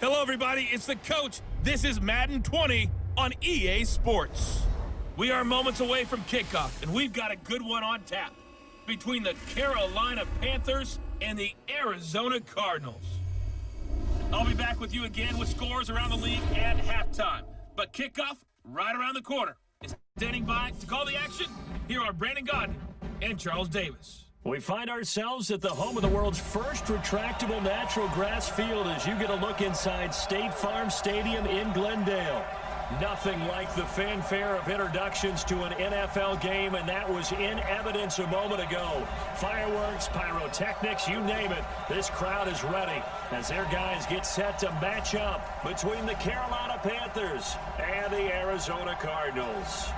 Hello, everybody. It's the coach. This is Madden 20 on EA Sports. We are moments away from kickoff, and we've got a good one on tap between the Carolina Panthers and the Arizona Cardinals. I'll be back with you again with scores around the league at halftime. But kickoff right around the corner. And standing by to call the action, here are Brandon Godden and Charles Davis. We find ourselves at the home of the world's first retractable natural grass field as you get a look inside State Farm Stadium in Glendale. Nothing like the fanfare of introductions to an NFL game, and that was in evidence a moment ago. Fireworks, pyrotechnics, you name it. This crowd is ready as their guys get set to match up between the Carolina Panthers and the Arizona Cardinals.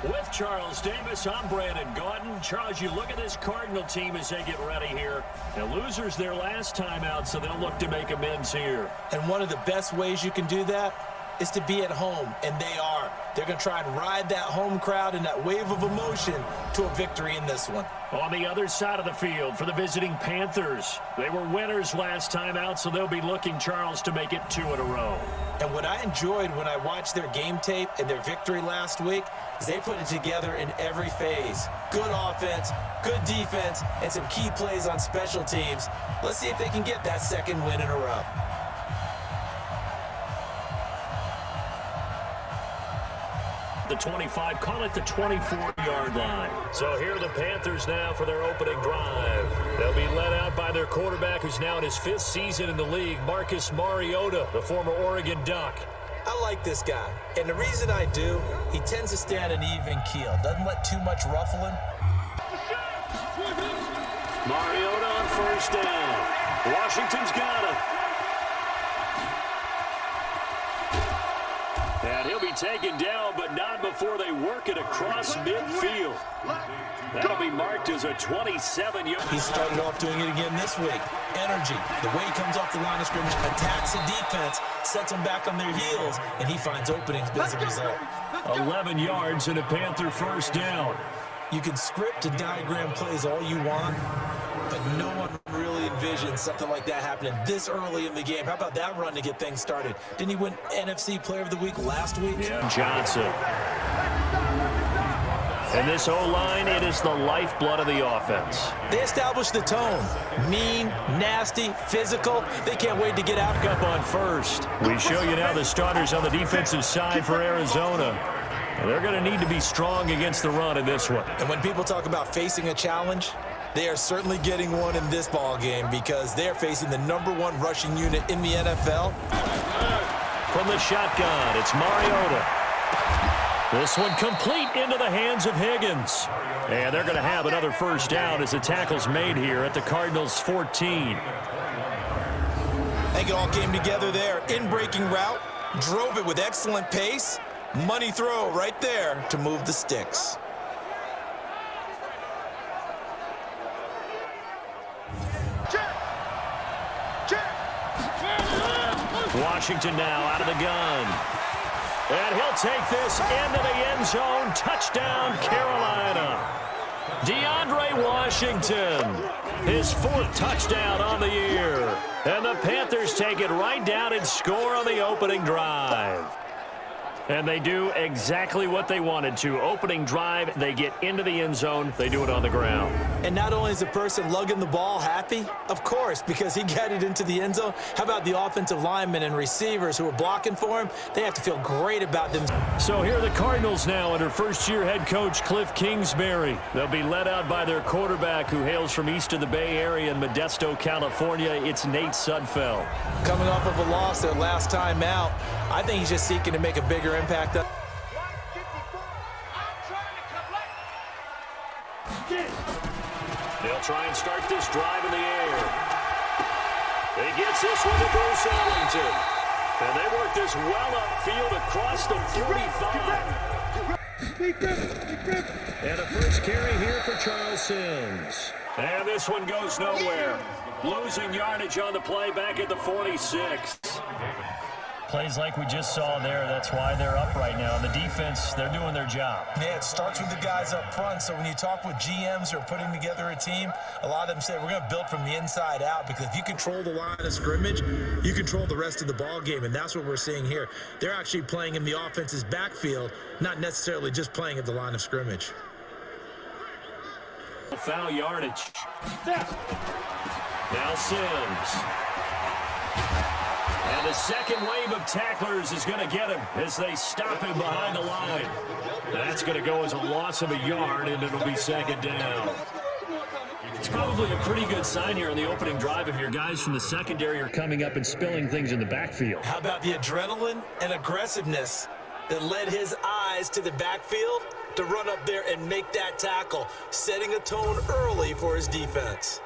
With Charles Davis, I'm Brandon Godden. Charles, you look at this Cardinal team as they get ready here. The losers their last time out, so they'll look to make amends here. And one of the best ways you can do that is to be at home, and they are. They're going to try and ride that home crowd and that wave of emotion to a victory in this one. On the other side of the field for the visiting Panthers, they were winners last time out, so they'll be looking, Charles, to make it 2 in a row. And what I enjoyed when I watched their game tape and their victory last week is they put it together in every phase. Good offense, good defense, and some key plays on special teams. Let's see if they can get that second win in a row. The 25, call it the 24-yard line. So here are the Panthers now for their opening drive. They'll be led out by their quarterback, who's now in his 5th season in the league, Marcus Mariota, the former Oregon Duck. I like this guy, and the reason I do, he tends to stand an even keel, doesn't let too much ruffle him. Mariota on first down. Washington's got it. And he'll be taken down, but not before they work it across midfield. That'll be marked as a 27-yard. He started off doing it again this week. Energy, the way he comes off the line of scrimmage, attacks the defense, sets them back on their heels, and he finds openings as a result. 11 yards and a Panther first down. You can script and diagram plays all you want, but no one really envisions something like that happening this early in the game. How about that run to get things started? Didn't he win NFC Player of the Week last week? Yeah. Johnson. And this O-line, it is the lifeblood of the offense. They established the tone. Mean, nasty, physical. They can't wait to get out. Up on first. We show you now the starters on the defensive side for Arizona. And they're going to need to be strong against the run in this one. And when people talk about facing a challenge, they are certainly getting one in this ball game because they're facing the #1 rushing unit in the NFL. From the shotgun, it's Mariota. This one complete into the hands of Higgins. And they're going to have another first down as the tackle's made here at the Cardinals' 14. I think it all came together there. In-breaking route, drove it with excellent pace. Money throw right there to move the sticks. Washington now out of the gun. And he'll take this into the end zone. Touchdown, Carolina. DeAndre Washington, his 4th touchdown on the year. And the Panthers take it right down and score on the opening drive. And they do exactly what they wanted to. Opening drive, they get into the end zone. They do it on the ground. And not only is the person lugging the ball happy, of course, because he got it into the end zone. How about the offensive linemen and receivers who are blocking for him? They have to feel great about them. So here are the Cardinals now under first-year head coach Cliff Kingsbury. They'll be led out by their quarterback who hails from east of the Bay Area in Modesto, California. It's Nate Sudfeld. Coming off of a loss their last time out, I think he's just seeking to make a bigger impact. They'll try and start this drive in the air. He gets this one to Bruce Ellington. And they work this well upfield across the 45. And a first carry here for Charles Sims. And this one goes nowhere. Losing yardage on the play back at the 46. Plays like we just saw there, that's why they're up right now. And the defense, they're doing their job. Yeah, it starts with the guys up front. So when you talk with GMs who are putting together a team, a lot of them say we're going to build from the inside out, because if you control the line of scrimmage, you control the rest of the ball game, and that's what we're seeing here. They're actually playing in the offense's backfield, not necessarily just playing at the line of scrimmage. Foul yardage. Now Sims. And the second wave of tacklers is going to get him as they stop him behind the line. That's going to go as a loss of a yard, and it'll be second down. It's probably a pretty good sign here on the opening drive if your guys from the secondary are coming up and spilling things in the backfield. How about the adrenaline and aggressiveness that led his eyes to the backfield to run up there and make that tackle, setting a tone early for his defense.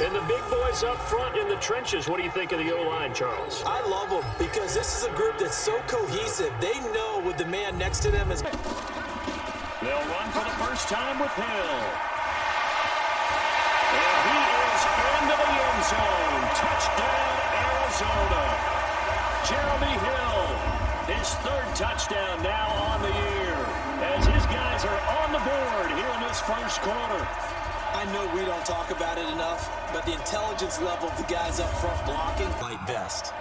And the big boys up front in the trenches, what do you think of the O-line, Charles? I love them because this is a group that's so cohesive. They know what the man next to them is. They'll run for the first time with Hill. And he is into the end zone. Touchdown, Arizona. Jeremy Hill, his third touchdown now on the year, as his guys are on the board here in this first quarter. I know we don't talk about it enough, but the intelligence level of the guys up front blocking, like best.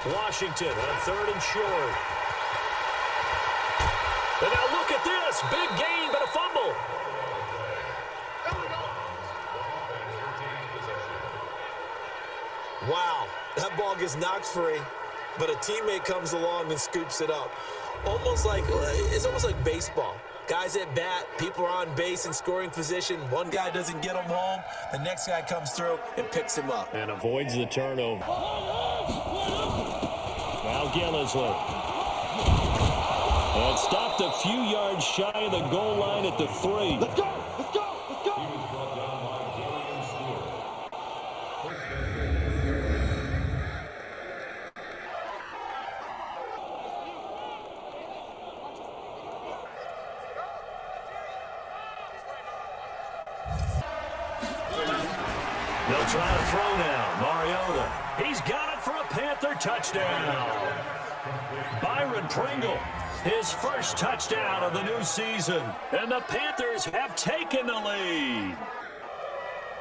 Washington on third and short. And now look at this. Big gain, but a fumble. Wow, that ball gets knocked free, but a teammate comes along and scoops it up. It's almost like baseball. Guys at bat, people are on base in scoring position. One guy doesn't get him home, the next guy comes through and picks him up. And avoids the turnover. Now Gillisley. And stopped a few yards shy of the goal line at the 3. Let's go! Let's go! Let's go! They'll try to throw now. Mariota. He's got it for a Panther touchdown. Byron Pringle, his first touchdown of the new season. And the Panthers have taken the lead.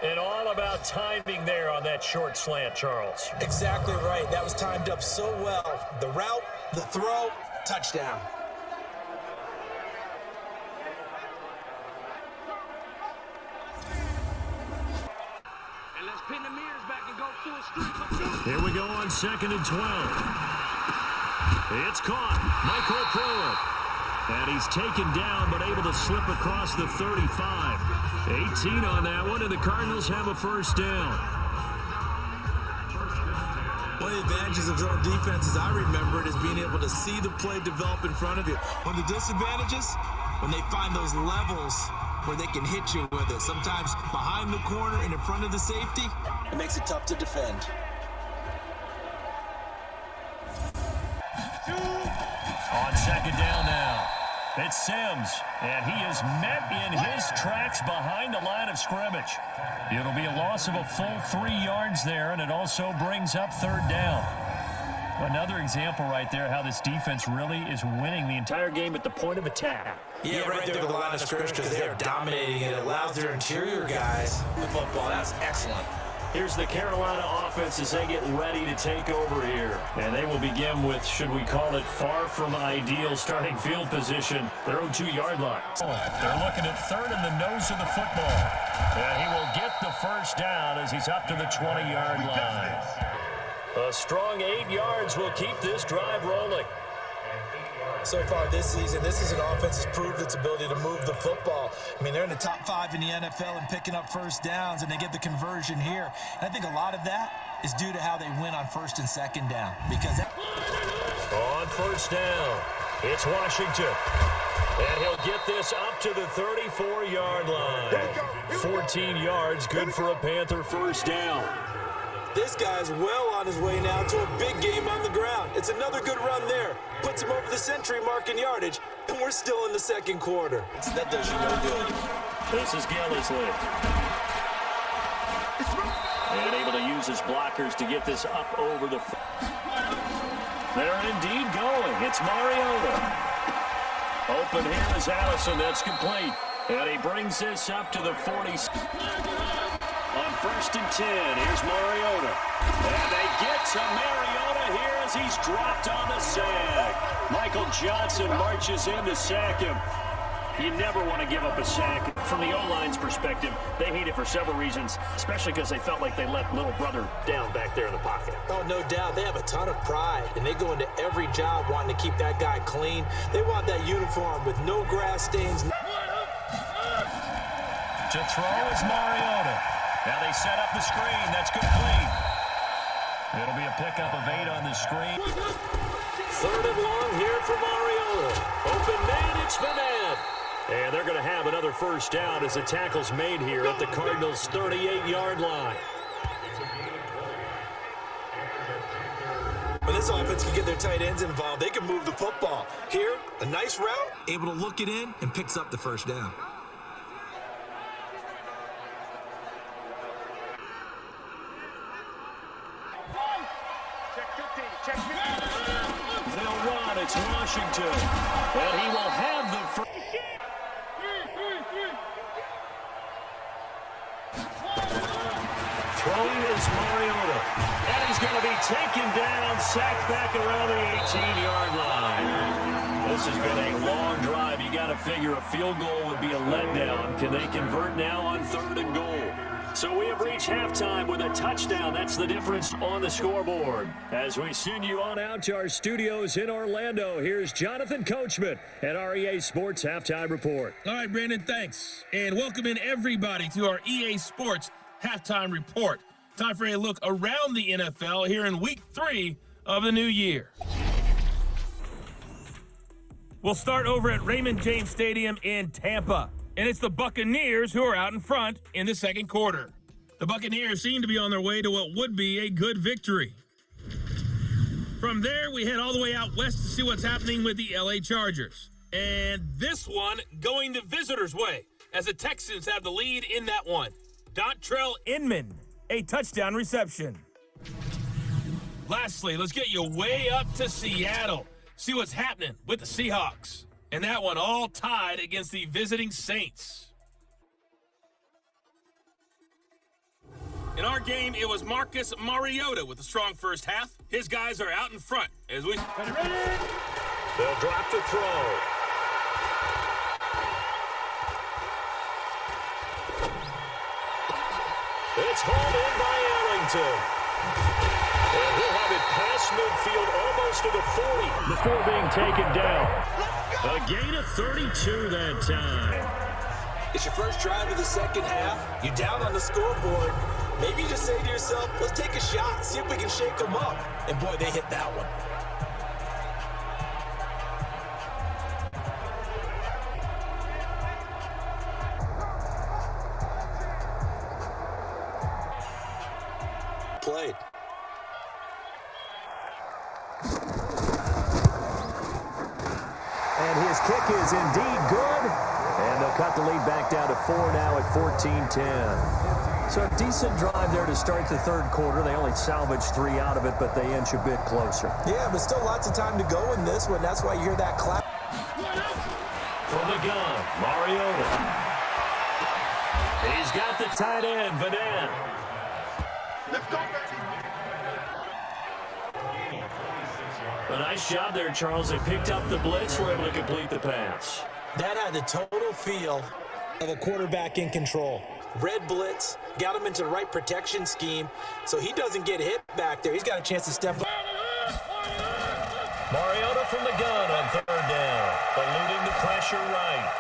And all about timing there on that short slant, Charles. Exactly right. That was timed up so well. The route, the throw, touchdown. Here we go on 2nd and 12. It's caught. Michael Pruitt. And he's taken down, but able to slip across the 35. 18 on that one, and the Cardinals have a first down. One of the advantages of zone defense, as I remember it, is being able to see the play develop in front of you. One of the disadvantages, when they find those levels where they can hit you with it. Sometimes behind the corner and in front of the safety, it makes it tough to defend. On 2nd down now, it's Sims, and he is met in his tracks behind the line of scrimmage. It'll be a loss of a full 3 yards there, and it also brings up 3rd down. Another example right there how this defense really is winning the entire game at the point of attack. Yeah, right there to the line of scrimmage because they're dominating it. It allows their interior guys the football. That's excellent. Here's the Carolina offense as they get ready to take over here. And they will begin with, should we call it, far from ideal starting field position, their own 2-yard line. They're looking at 3rd in the nose of the football. And he will get the first down as he's up to the 20-yard line. A strong 8 yards will keep this drive rolling. So far this season, this is an offense that's proved its ability to move the football. I mean, they're in the top 5 in the NFL in picking up first downs, and they get the conversion here. And I think a lot of that is due to how they win on 1st and 2nd down. Because on 1st down, it's Washington. And he'll get this up to the 34-yard line. 14 yards, good for a Panther first down. this guy's well on his way now to a big game on the ground. It's another good run there. Puts him over the century mark in yardage, and we're still in the second quarter. That does you no good. This is Gillisley. And able to use his blockers to get this up over the... They're indeed going. It's Mariota. Open here is Allison. That's complete. And he brings this up to the 40. On 1st and 10, here's Mariota. And they get to Mariota here as he's dropped on the sack. Michael Johnson marches in to sack him. You never want to give up a sack. From the O-line's perspective, they hate it for several reasons, especially because they felt like they let little brother down back there in the pocket. Oh, no doubt. They have a ton of pride, and they go into every job wanting to keep that guy clean. They want that uniform with no grass stains. To throw is Mariota. Now they set up the screen. That's complete. It'll be a pickup of 8 on the screen. 3rd and long here for Mariota. Open man, it's Vanette. And they're going to have another first down as the tackle's made here at the Cardinals' 38-yard line. When this offense can get their tight ends involved, they can move the football. Here, a nice route, able to look it in, and picks up the first down. They'll run. It's Washington. And he will have the first. Throwing is Mariota. And he's going to be taken down, sacked back around the 18-yard line. This has been a long drive. You got to figure a field goal would be a letdown. Can they convert now on 3rd and goal? So we have reached halftime with a touchdown. That's the difference on the scoreboard. As we send you on out to our studios in Orlando, here's Jonathan Coachman at our EA Sports Halftime Report. All right, Brandon, thanks. And welcome in everybody to our EA Sports Halftime Report. Time for a look around the NFL here in Week 3 of the new year. We'll start over at Raymond James Stadium in Tampa. And it's the Buccaneers who are out in front in the second quarter. The Buccaneers seem to be on their way to what would be a good victory. From there, we head all the way out west to see what's happening with the LA Chargers. And this one going the visitors' way, as the Texans have the lead in that one. Dontrell Inman, a touchdown reception. Lastly, let's get you way up to Seattle. See what's happening with the Seahawks. And that one all tied against the visiting Saints. In our game, it was Marcus Mariota with a strong first half. His guys are out in front as we... They'll drop the throw. It's hauled in by Ellington. And he'll have it past midfield almost to the 40 before being taken down. A gain of 32 that time. It's your first drive of the second half. You're down on the scoreboard. Maybe you just say to yourself, let's take a shot, see if we can shake them up. And boy, they hit that one. Played. And his kick is indeed good. And they'll cut the lead back down to 4 now at 14-10. So a decent drive there to start the third quarter. They only salvaged 3 out of it, but they inch a bit closer. Yeah, but still lots of time to go in this one. That's why you hear that clap. From the gun, Mariota. He's got the tight end, Vanette. Let's go, baby. A nice job there, Charles. They picked up the blitz, were able to complete the pass. That had the total feel of a quarterback in control. Red blitz, got him into the right protection scheme, so he doesn't get hit back there. He's got a chance to step up. Mariota from the gun on 3rd down, eluding the pressure right.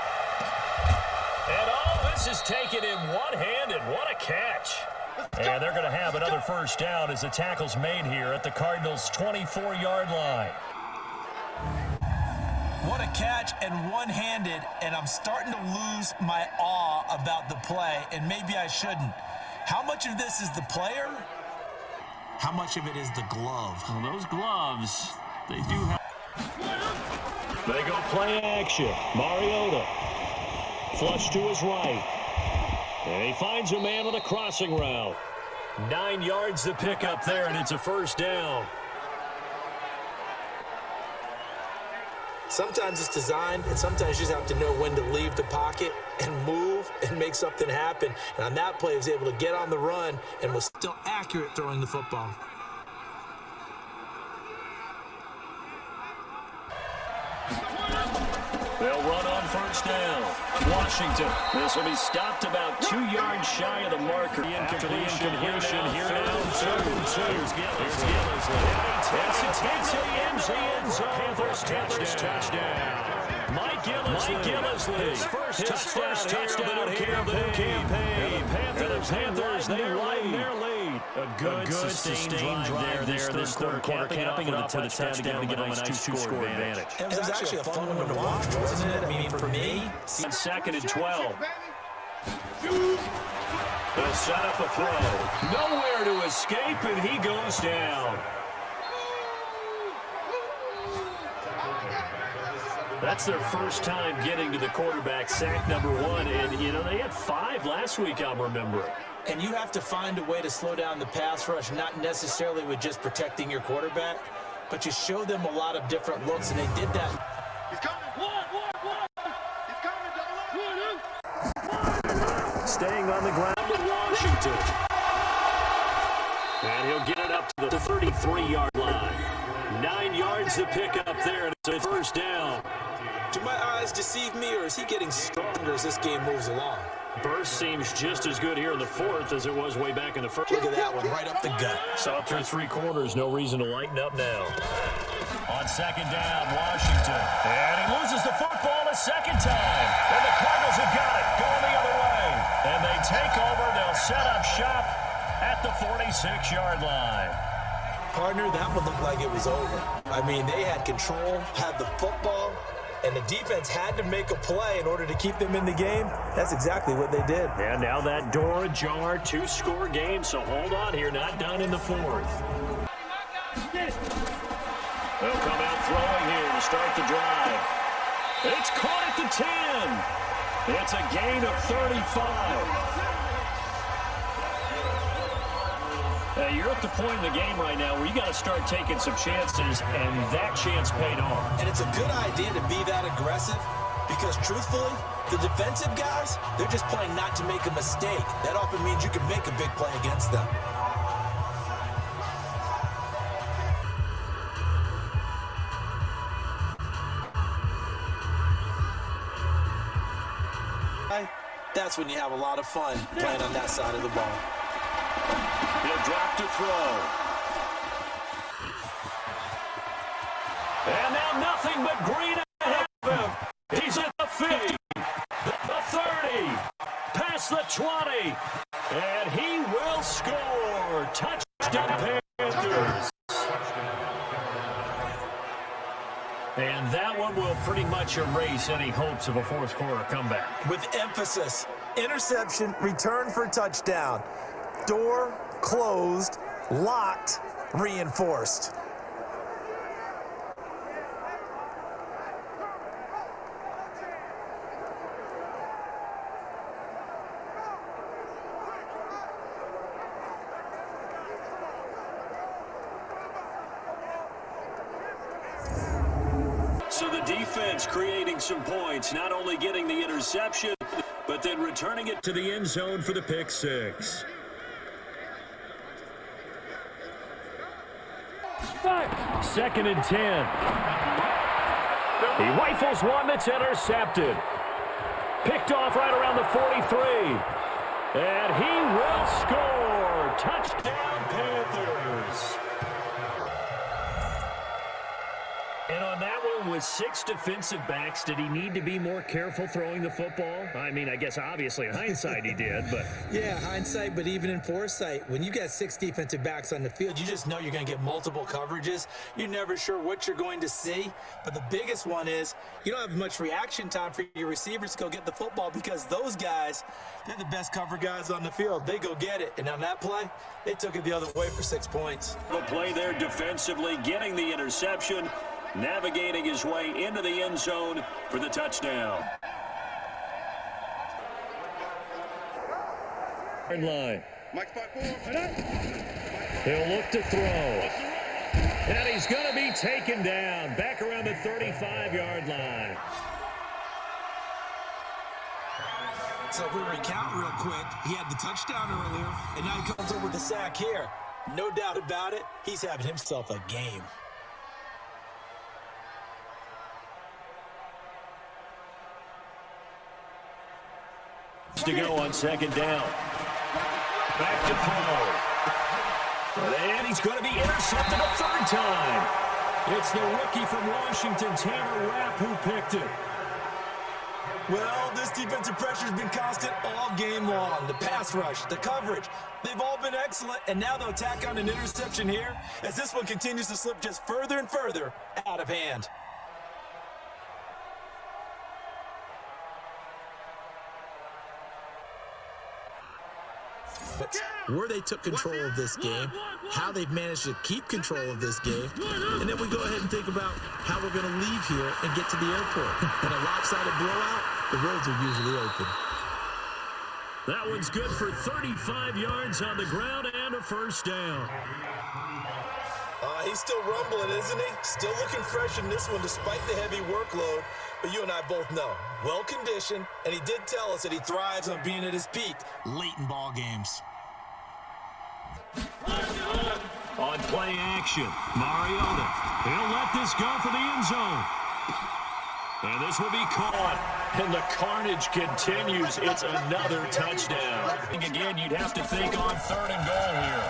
And all this is taken in one hand, and what a catch. And they're going to have another first down as the tackle's made here at the Cardinals' 24-yard line. What a catch and one-handed, and I'm starting to lose my awe about the play, and maybe I shouldn't. How much of this is the player How much of it is the glove? Well, those gloves, they do have... They go play action. Mariota. Flush to his right. And he finds a man on the crossing route. 9 yards to pick up there, and it's a first down. Sometimes it's designed, and sometimes you just have to know when to leave the pocket and move and make something happen. And on that play, he was able to get on the run and was still accurate throwing the football. They'll run on first down. Washington. This will be stopped about 2 yards shy of the marker. After the incompletion, here now, 2-2. Here's Gillis. Takes it in zone. Panthers touchdown. Mike Gillisley. His first touchdown here of the campaign. Panthers, they widen their lead. A good sustained drive there. This third quarter capping it off with a touchdown to give them a nice two-score advantage. It was actually a fun one to watch, wasn't it? I mean, for me. On 2nd and 12. They'll set up a throw. Nowhere to escape, and he goes down. That's their first time getting to the quarterback, sack number 1. And, you know, they had 5 last week, I'm remembering. And you have to find a way to slow down the pass rush, not necessarily with just protecting your quarterback, but you show them a lot of different looks, and they did that. He's coming. He's coming. Staying on the ground with Washington. And he'll get it up to the 33-yard line. 9 yards to pick up there, and it's a first down. Do my eyes deceive me, or is he getting stronger as this game moves along? Burst seems just as good here in the 4th as it was way back in the 1st. Look at that one, right up the gut. Saw through 3 quarters, no reason to lighten up now. On 2nd down, Washington. And he loses the football a second time. And the Cardinals have got it, going the other way. And they take over, they'll set up shop at the 46-yard line. Partner, that one looked like it was over. I mean, they had control, had the football, and the defense had to make a play in order to keep them in the game. That's exactly what they did. And now that door ajar, 2-score game, so hold on here, not done in the 4th. They'll come out throwing here to start the drive. It's caught at the 10. It's a gain of 35. You're at the point in the game right now where you got to start taking some chances, and that chance paid off. And it's a good idea to be that aggressive because, truthfully, the defensive guys, they're just playing not to make a mistake. That often means you can make a big play against them. That's when you have a lot of fun playing on that side of the ball. He'll drop to throw. And now nothing but green ahead of him. He's at the 50, the 30, past the 20, and he will score. Touchdown Panthers. And that one will pretty much erase any hopes of a 4th quarter comeback. With emphasis, interception, return for touchdown. Door closed, locked, reinforced. So the defense creating some points, not only getting the interception, but then returning it to the end zone for the pick 6. 2nd and 10. He rifles one that's intercepted. Picked off right around the 43. And he will score. Touchdown Panthers. And on that one, with with 6 defensive backs, did he need to be more careful throwing the football? I mean, I guess obviously in hindsight he did, but... Yeah, hindsight, but even in foresight, when you got 6 defensive backs on the field, you just know you're going to get multiple coverages. You're never sure what you're going to see. But the biggest one is you don't have much reaction time for your receivers to go get the football because those guys, they're the best cover guys on the field. They go get it. And on that play, they took it the other way for 6 points. The play there defensively, getting the interception, navigating his way into the end zone for the touchdown. Line. Mike's 5-4. He'll look to throw. And he's going to be taken down back around the 35-yard line. So if we recount real quick, he had the touchdown earlier, and now he comes up with the sack here. No doubt about it, he's having himself a game. To go on second down. Back to throw. And he's going to be intercepted a third time. It's the rookie from Washington, Tanner Rapp, who picked it. Well, this defensive pressure's been constant all game long. The pass rush, the coverage, they've all been excellent, and now they'll tack on an interception here as this one continues to slip just further and further out of hand. Where they took control of this game, how they've managed to keep control of this game, and then we go ahead and think about how we're going to leave here and get to the airport. In a lopsided blowout, the roads are usually open. That one's good for 35 yards on the ground and a first down. He's still rumbling, isn't he? Still looking fresh in this one despite the heavy workload. But you and I both know, well-conditioned, and he did tell us that he thrives on being at his peak late in ball games. On play action, Mariota. He'll let this go for the end zone. And this will be caught. And the carnage continues. It's another touchdown. Again, you'd have to think on 3rd and goal here.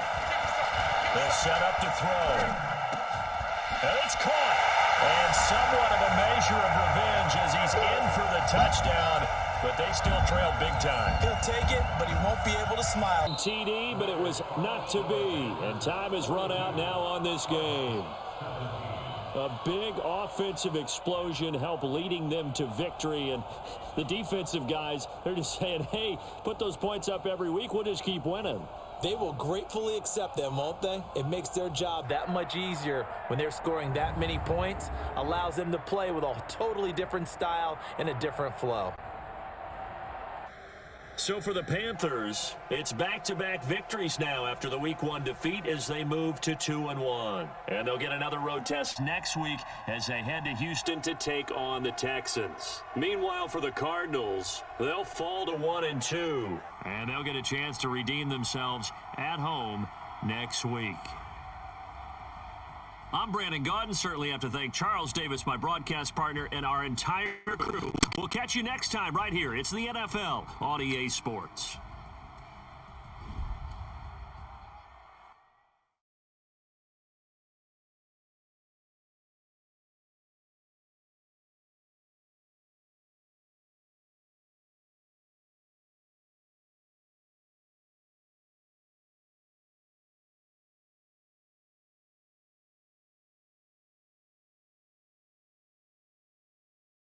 They'll set up to throw. And it's caught. And somewhat of a measure of revenge as he's in for the touchdown. But they still trail big time. He'll take it, but he won't be able to smile. TD, but it was not to be. And time has run out now on this game. A big offensive explosion helped leading them to victory. And the defensive guys, they're just saying, hey, put those points up every week. We'll just keep winning. They will gratefully accept them, won't they? It makes their job that much easier when they're scoring that many points. Allows them to play with a totally different style and a different flow. So for the Panthers, it's back-to-back victories now after the Week 1 defeat as they move to 2-1. And they'll get another road test next week as they head to Houston to take on the Texans. Meanwhile, for the Cardinals, they'll fall to 1-2. And they'll get a chance to redeem themselves at home next week. I'm Brandon Gaudin. Certainly have to thank Charles Davis, my broadcast partner, and our entire crew. We'll catch you next time right here. It's the NFL on EA Sports.